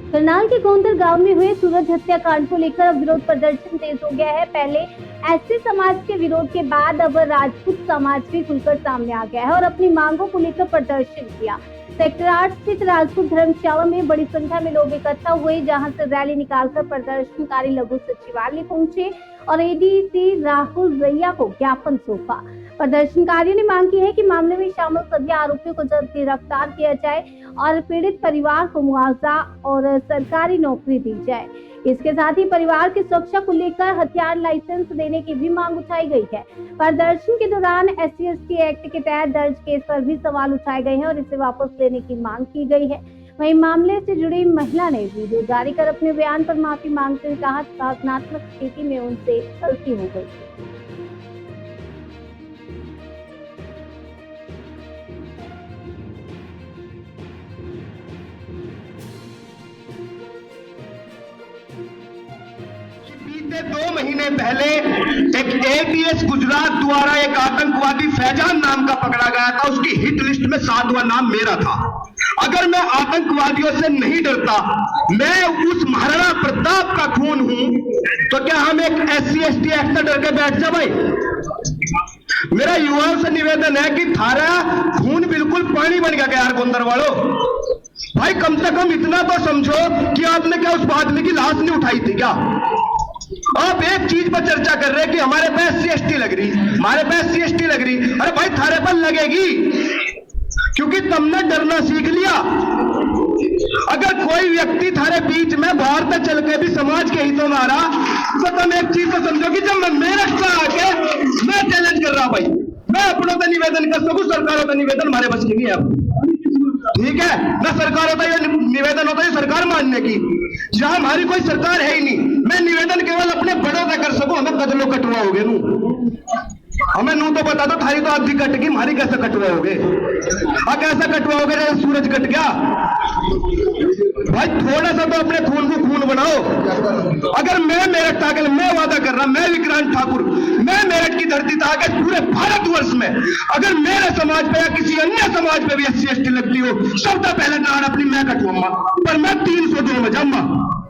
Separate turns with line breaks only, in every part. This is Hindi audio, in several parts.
करनाल के गोंदर गांव में हुए सूरज हत्याकांड को लेकर अब विरोध प्रदर्शन तेज हो गया है। पहले एससी समाज के विरोध के बाद अब राजपूत समाज भी खुलकर सामने आ गया है और अपनी मांगों को लेकर प्रदर्शन किया। सेक्टर 8 स्थित राजपूत धर्मशाला में बड़ी संख्या में लोग इकट्ठा हुए, जहां से रैली निकालकर प्रदर्शनकारी लघु सचिवालय पहुंचे और एडीसी राहुल रैया को ज्ञापन सौंपा। प्रदर्शनकारियों ने मांग की है कि मामले में शामिल सभी आरोपियों को जल्द गिरफ्तार किया जाए और पीड़ित परिवार को मुआवजा और सरकारी नौकरी दी जाए। इसके साथ ही परिवार की सुरक्षा को लेकर हथियार लाइसेंस देने की भी मांग उठाई गई है। प्रदर्शन के दौरान SC/ST एक्ट के तहत दर्ज केस पर भी सवाल उठाए गए हैं और इसे वापस लेने की मांग की गई है। वहीं मामले से जुड़ी महिला ने वीडियो जारी कर अपने बयान पर माफी मांगते हुए कहा कि भावनात्मक स्थिति में उनसे गलती हो गई।
बीते 2 महीने पहले एक ATS गुजरात द्वारा एक आतंकवादी फैजान नाम का पकड़ा गया था। उसकी हिट लिस्ट में 7वां नाम मेरा था। अगर मैं आतंकवादियों से नहीं डरता, मैं उस महाराणा प्रताप का खून हूं, तो क्या हम एक SC/ST एक्ट से डर के बैठ जाए? भाई मेरा युवाओं से निवेदन है कि थारा खून बिल्कुल पानी बन गया यार गोंदर वालों। भाई कम से कम इतना तो समझो कि आपने क्या उस आदमी की लाश नहीं उठाई थी क्या? आप एक चीज पर चर्चा कर रहे हैं कि हमारे पे SC/ST लग रही, हमारे पे SC/ST लग रही। अरे भाई थारे पर लगेगी, क्योंकि तुमने डरना सीख लिया। अगर कोई व्यक्ति थारे बीच में बाहर से चल के भी समाज के हितों में आ रहा, तो तुम एक चीज को समझो कि जब मैं मेरठ से आके मैं चैलेंज कर रहा, भाई मैं अपनों का निवेदन कर सकूं, सरकारों का निवेदन हमारे बस की नहीं है। ठीक है ना, सरकार होता है निवेदन होता है सरकार मानने की। जहां हमारी कोई सरकार है ही नहीं, मैं निवेदन केवल अपने बड़ों से कर सकूं। हमें कदलों कटवाओगे नू, हमें नू तो बता दो, थारी तो आधी कट गई, हमारी कैसे कटवाओगे? कैसे कटवाओगे? सूरज कट गया भाई, थोड़ा सा तो अपने खून को खून बनाओ। अगर मैं मेरठ था, मैं वादा कर रहा, मैं विक्रांत ठाकुर, मैं मेरठ की धरती था कि पूरे भारतवर्ष में अगर मेरे समाज पे या किसी अन्य समाज पे भी SC/ST लगती हो, सबसे पहले नाड़ अपनी मैं कटवाऊंगा। पर मैं 302 में जाऊंगा,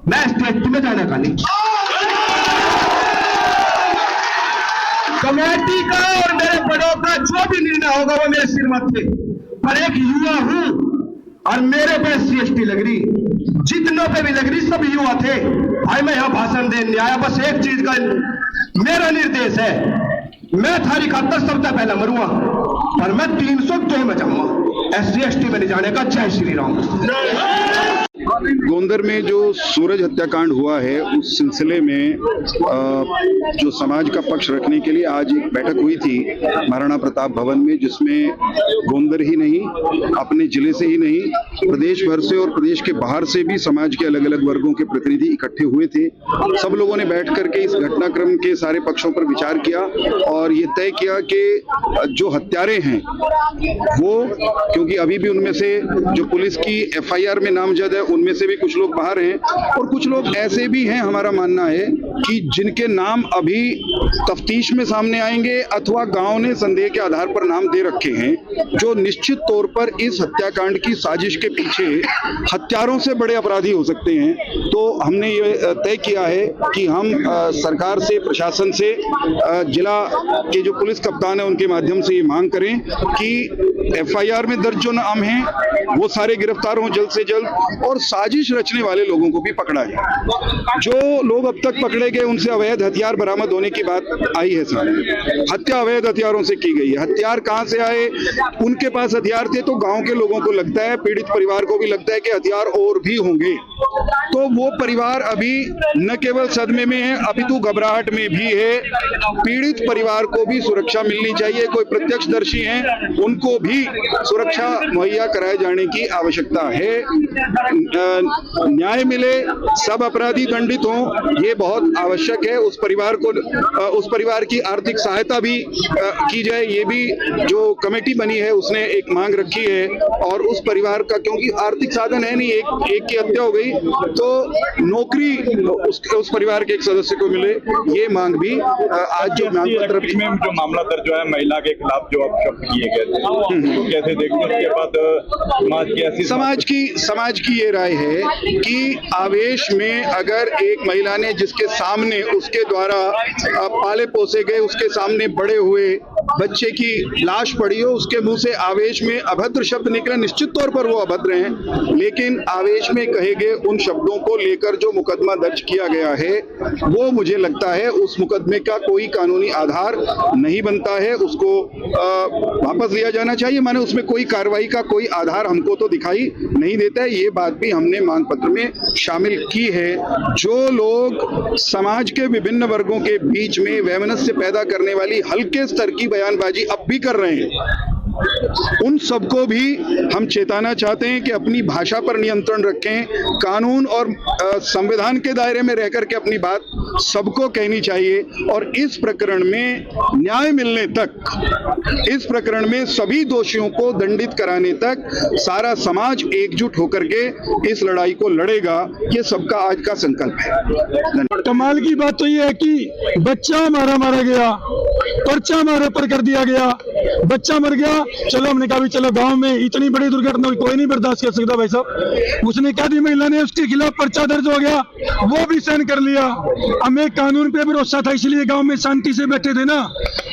मैं SC/ST में जाने का नहीं। कमेटी का और मेरे बड़ों का जो भी निर्णय होगा वो मेरे सिर मत थे। पर एक युवा हूं और मेरे पे SC/ST लग रही, जितनों पे भी लग रही, सब युवा थे। भाई मैं यहां भाषण देने आया, बस एक चीज का मेरा निर्देश है, मैं थारी खातर सबसे पहले मरूंगा, पर मैं 302 में जाऊंगा, SC/ST में नहीं जाने का। जय श्री राम।
गोंदर में जो सूरज हत्याकांड हुआ है, उस सिलसिले में जो समाज का पक्ष रखने के लिए आज एक बैठक हुई थी महाराणा प्रताप भवन में, जिसमें गोंदर ही नहीं, अपने जिले से ही नहीं, प्रदेश भर से और प्रदेश के बाहर से भी समाज के अलग अलग वर्गों के प्रतिनिधि इकट्ठे हुए थे। सब लोगों ने बैठ करके इस घटनाक्रम के सारे पक्षों पर विचार किया और ये तय किया कि जो हत्यारे हैं वो, क्योंकि अभी भी उनमें से जो पुलिस की FIR में नामजद है उनमें से भी कुछ लोग बाहर हैं और कुछ लोग ऐसे भी हैं, हमारा मानना है कि जिनके नाम अभी तफ्तीश में सामने आएंगे अथवा गांव ने संदेह के आधार पर नाम दे रखे हैं, जो निश्चित तौर पर इस हत्याकांड की साजिश के पीछे हत्यारों से बड़े अपराधी हो सकते हैं। तो हमने ये तय किया है कि हम सरकार से, प्रशासन से, जिला के जो पुलिस कप्तान है उनके माध्यम से ये मांग करें कि FIR में दर्ज जो नाम हैं वो सारे गिरफ्तार हों जल्द से जल्द और साजिश रचने वाले लोगों को भी पकड़ा जाए। जो लोग अब तक पकड़े गए उनसे अवैध हथियार बरामद होने की बात आई है सामने। हत्या अवैध हथियारों से की गई है। हथियार कहां से आए? उनके पास हथियार थे तो गांव के लोगों को लगता है, पीड़ित परिवार को भी लगता है कि हथियार और भी होंगे, तो वो परिवार अभी न केवल सदमे में है, अपितु घबराहट में भी है। पीड़ित परिवार को भी सुरक्षा मिलनी चाहिए। कोई प्रत्यक्षदर्शी हैं उनको भी सुरक्षा मुहैया कराए जाने की आवश्यकता है। न्याय मिले, सब अपराधी दंडित हों, ये बहुत आवश्यक है। उस परिवार की आर्थिक सहायता भी की जाए, ये भी जो कमेटी बनी है उसने एक मांग रखी है। और उस परिवार का, क्योंकि आर्थिक साधन है नहीं, एक की हत्या हो गई तो नौकरी उस परिवार के एक सदस्य को मिले, ये मांग भी आज जो मांग पत्र
में जो मामला दर्ज हुआ है महिला के खिलाफ जो अपशब्द किए गए थे, तो कैसे देखते हैं? उसके बाद समाज की
समाज की ये राय है कि आवेश में अगर एक महिला ने जिसके सामने उसके द्वारा पाले पोसे गए उसके सामने बड़े हुए बच्चे की लाश पड़ी हो, उसके मुंह से आवेश में अभद्र शब्द निकले, निश्चित तौर पर वो अभद्र हैं, लेकिन आवेश में कहे गए उन शब्दों को लेकर जो मुकदमा दर्ज किया गया है वो मुझे लगता है उस मुकदमे का कोई कानूनी आधार नहीं बनता है, उसको वापस लिया जाना चाहिए। माने उसमें कोई कार्रवाई का कोई आधार हमको तो दिखाई नहीं देता है। ये बात भी हमने मांग पत्र में शामिल की है। जो लोग समाज के विभिन्न वर्गों के बीच में वैमनस्य पैदा करने वाली हल्के स्तर की बयानबाजी अब भी कर रहे हैं, उन सबको भी हम चेताना चाहते हैं कि अपनी भाषा पर नियंत्रण रखें, कानून और संविधान के दायरे में रहकर के अपनी बात सबको कहनी चाहिए और इस प्रकरण में न्याय मिलने तक, इस प्रकरण में सभी दोषियों को दंडित कराने तक सारा समाज एकजुट होकर के इस लड़ाई को लड़ेगा। ये सबका आज का संकल्प है।
कमाल की बात तो ये है कि बच्चा मारा गया, पर्चा मारे पर कर दिया गया, बच्चा मर गया। चलो हमने कहा भी चलो गांव में इतनी बड़ी दुर्घटना कोई नहीं बर्दाश्त कर सकता भाई साहब। उसने कहा दी महिला ने, उसके खिलाफ पर्चा दर्ज हो गया, वो भी सहन कर लिया। हमें कानून पे भरोसा था इसलिए गांव में शांति से बैठे थे ना।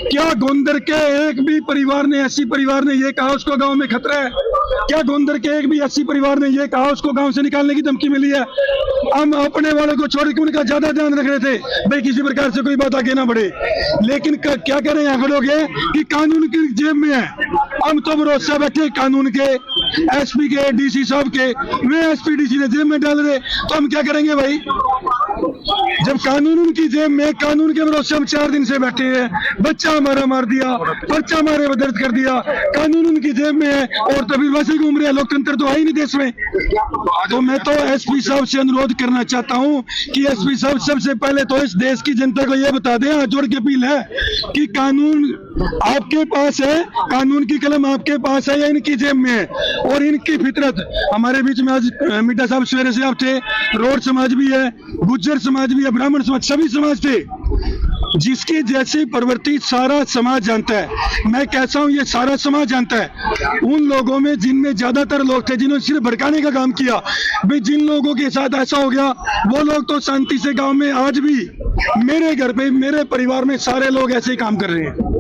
क्या गोंदर के एक भी परिवार ने, एससी परिवार ने ये कहा उसको गांव में खतरा है? क्या गोंदर के एक भी एससी परिवार ने ये कहा उसको गांव से निकालने की धमकी मिली है? हम अपने वालों को छोड़ के उनका ज्यादा ध्यान रख रहे थे भाई किसी प्रकार से कोई बात आगे ना बढ़े, लेकिन क्या करें यहाँ खड़े हो गए कि कानून की जेब में है। हम तो भरोसा बैठे कानून के, एसपी के, डीसी साहब के, वे एसपी डीसी ने जेब में डाल रहे, तो हम क्या करेंगे भाई? जब कानून उनकी जेब में, कानून के भरोसे हम 4 दिन से बैठे हैं, बच्चा हमारा मार दिया, पर्चा हमारे पर दर्ज कर दिया, कानून उनकी जेब में है और तभी वैसे घूम रहे हैं। लोकतंत्र तो है ही नहीं देश में। तो मैं तो एसपी साहब से अनुरोध करना चाहता हूं कि एसपी साहब सबसे पहले तो इस देश की जनता को यह बता दें, हाथ जोड़ के अपील है कि कानून आपके पास है, कानून की कलम आपके पास है या इनकी जेब में है? और इनकी फितरत, हमारे बीच में आज मिड्डा साहब सवेरे से आप थे, रोड समाज भी है, गुज्जर समाज भी है, ब्राह्मण समाज, सभी समाज थे, जिसकी जैसी प्रवृत्ति सारा समाज जानता है। मैं कैसा हूं ये सारा समाज जानता है। उन लोगों में जिनमें ज्यादातर लोग थे जिन्होंने सिर्फ भड़काने का काम किया, भाई जिन लोगों के साथ ऐसा हो गया वो लोग तो शांति से गांव में, आज भी मेरे घर पे, मेरे परिवार में सारे लोग ऐसे ही काम कर रहे हैं।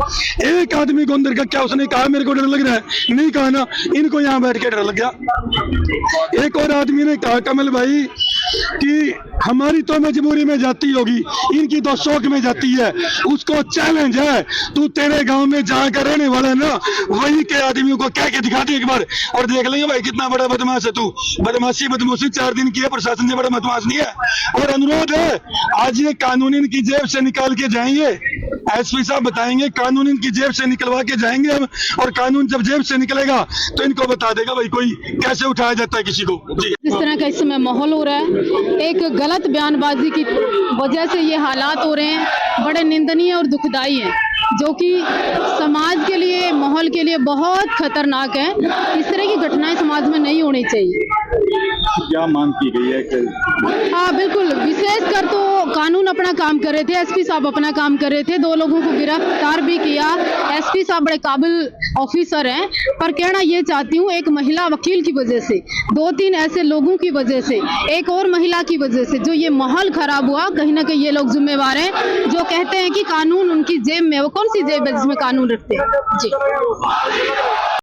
एक आदमी को अंदर का क्या उसने कहा मेरे को डर लग रहा है, नहीं कहा ना, इनको यहाँ बैठ के डर लग गया। एक और आदमी ने कहा कमल भाई कि हमारी तो मजबूरी में जाती होगी, इनकी तो शौक में जाती है, उसको चैलेंज है, तू तेरे गांव में जहाँ का रहने वाला है ना वही के आदमियों को कह के दिखा दे एक बार और देख लेंगे भाई कितना बड़ा बदमाश है तू। बदमाशी 4 दिन की है, प्रशासन से बड़ा बदमाश नहीं है। और अनुरोध है, आज ये कानून इनकी जेब से निकाल के जाएंगे, एसपी साहब बताएंगे, कानून इनकी जेब से निकलवा के जाएंगे हम, और कानून जब जेब से निकलेगा तो इनको बता देगा भाई कोई कैसे उठाया जाता है किसी को।
जिस तरह का इस समय माहौल हो रहा है, एक गलत बयानबाजी की वजह से ये हालात हो रहे हैं, बड़े निंदनीय और दुखदाई हैं, जो कि समाज के लिए, माहौल के लिए बहुत खतरनाक है। इस तरह की घटनाएं समाज में नहीं होनी चाहिए।
क्या मांग की गई है?
हाँ बिल्कुल, विशेषकर तो कानून अपना काम कर रहे थे, एसपी साहब अपना काम कर रहे थे, 2 लोगों को गिरफ्तार भी किया। एसपी साहब बड़े काबिल ऑफिसर हैं, पर कहना ये चाहती हूँ, एक महिला वकील की वजह से, 2-3 ऐसे लोगों की वजह से, एक और महिला की वजह से जो ये माहौल खराब हुआ, कहीं ना कहीं ये लोग जिम्मेवार हैं जो कहते हैं कि कानून उनकी जेब में। वो कौन सी जेब है जिसमें कानून रखते हैं? जी।